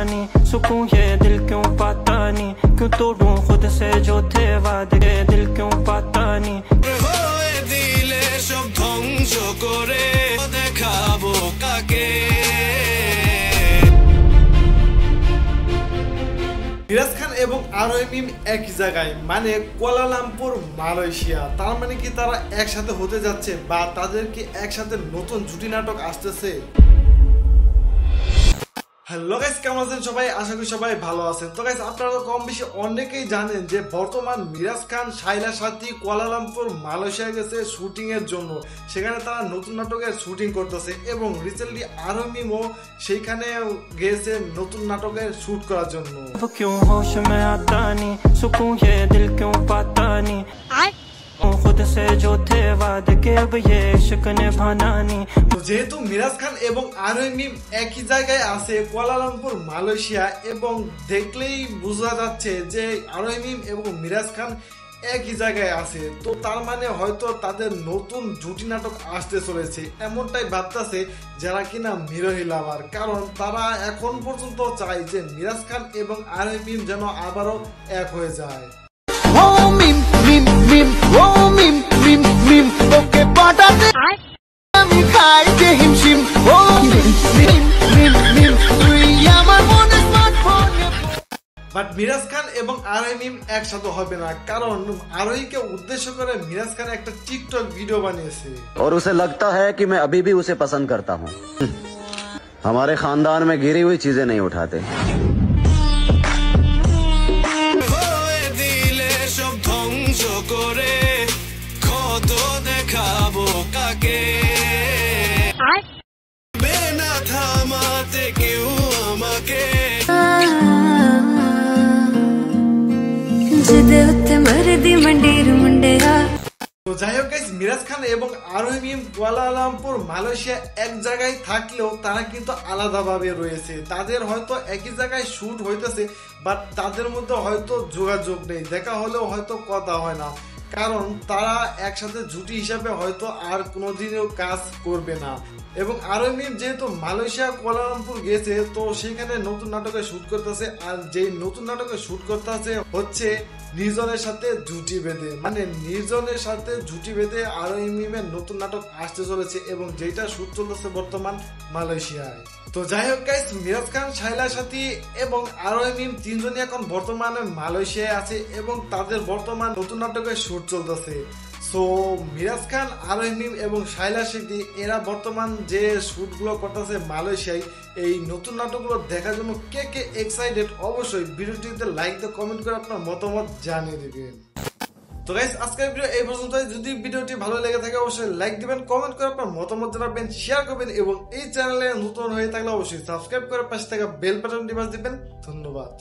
नहीं, सुकून ये दिल क्यों पाता नहीं, क्यों तोड़ूं खुद से जो थे वादे, दिल क्यों पाता नहीं। दिले सब ধ্বংস করে দেখাবো কাকে। মিরাজ খান এবং আরোহী মিম একই জায়গায়, মানে কুয়ালালামপুর মালয়েশিয়া। তার মানে কি তারা একসাথে হতে যাচ্ছে বা তাদের কি একসাথে নতুন জুটি নাটক আসতেছে? হ্যালো গাইস, কেমন আছেন সবাই? আশা করি সবাই ভালো আছেন। তো গাইস, আপনারা তো কম বেশি অনেকেই জানেন যে বর্তমান মিরাজ খান শাইলা সাথী কুয়ালালামপুর মালয়েশিয়া গেছে শুটিং এর জন্য। সেখানে তারা নতুন নাটকের শুটিং করতেছে এবং রিসেন্টলি আরোহী মিমও সেইখানে গিয়েছে নতুন নাটকের শুট করার জন্য। क्यों होश में आता नहीं, सुकून ये दिल क्यों पाता नहीं, खुद से जो थे वादे के अब ये इश्क निभाना नहीं। তো যেহেতু মিরাজ খান এবং আরোহী মিম একই জায়গায় আছে কুয়ালালামপুর মালয়েশিয়া, এবং দেখলেই বোঝা যাচ্ছে যে আরোহী মিম এবং মিরাজ খান একই জায়গায় আছে, তো তার মানে হয়তো তাদের নতুন জুটি নাটক আসতে চলেছে এমনটাই ভাবতেছে যারা কিনা মিরহি লাভার। কারণ তারা এখন পর্যন্ত চায় যে মিরাজ খান এবং আরোহী মিম যেন আবারও এক হয়ে যায়। বাট মিরাজ খান এবং আরোহী মিম একসাথে হবে না, কারণ আরোহীকে উদ্দেশ্য করে মিরাজ খান একটা টিকটক ভিডিও বানিয়েছে। और उसे लगता है कि मैं अभी भी उसे पसंद करता हूँ। हमारे खानदान में गिरी हुई चीजें नहीं उठाते। তো যাই হোক গাইস, মিরাজ খান এবং আরোহী মিম কুয়ালালামপুর মালয়েশিয়া এক জায়গায় থাকলেও তারা কিন্তু আলাদাভাবে রয়েছে। তাদের হয়তো একই জায়গায় শুট হইতেছে, বাট তাদের মধ্যে হয়তো যোগাযোগ নেই, দেখা হলেও হয়তো কথা হয় না, কারণ তারা একসাথে জুটি হিসাবে হয়তো আর কোনোদিনও কাজ করবে না। এবং আরোহী মিম যেহেতু মালয়েশিয়া কুয়ালালামপুর গেছে, তো সেখানে নতুন নাটকে শুট করতেছে, আর যেই নতুন নাটকে শুট করতেছে হচ্ছে নির্জনের সাথে জুটি বেঁধে, মানে নির্জনের সাথে জুটি বেঁধে আরোহী মিমের নতুন নাটক আসতে চলেছে এবং যেটা শুট চলতেছে বর্তমান মালয়েশিয়ায়। তো যাই হোক গাইস, মিরাজ খান, শাইলা সাথী এবং আরোহী মিম তিনজনই এখন বর্তমানে মালয়েশিয়ায় আছে এবং তাদের বর্তমান নতুন নাটকের শুট চলতেছে। সো মিরাজ খান, আরোহী মিম এবং শাইলা সাথী এরা বর্তমান যে শুটগুলো করতেছে মালয়েশিয়ায়, এই নতুন নাটকগুলো দেখার জন্য কে কে এক্সাইটেড অবশ্যই ভিডিওটিতে লাইক দিয়ে কমেন্ট করে আপনার মতামত জানিয়ে দিবেন। তো গাইস, আজকের ভিডিও এই পর্যন্তই। যদি ভিডিওটি ভালো লেগে থাকে অবশ্যই লাইক দিবেন, কমেন্ট করে আপনার মতামত জানাবেন, শেয়ার করবেন এবং এই চ্যানেলে নতুন হয়ে থাকলে অবশ্যই সাবস্ক্রাইব করে পাশে থাকা বেল বাটনটি বাজিয়ে দিবেন। ধন্যবাদ।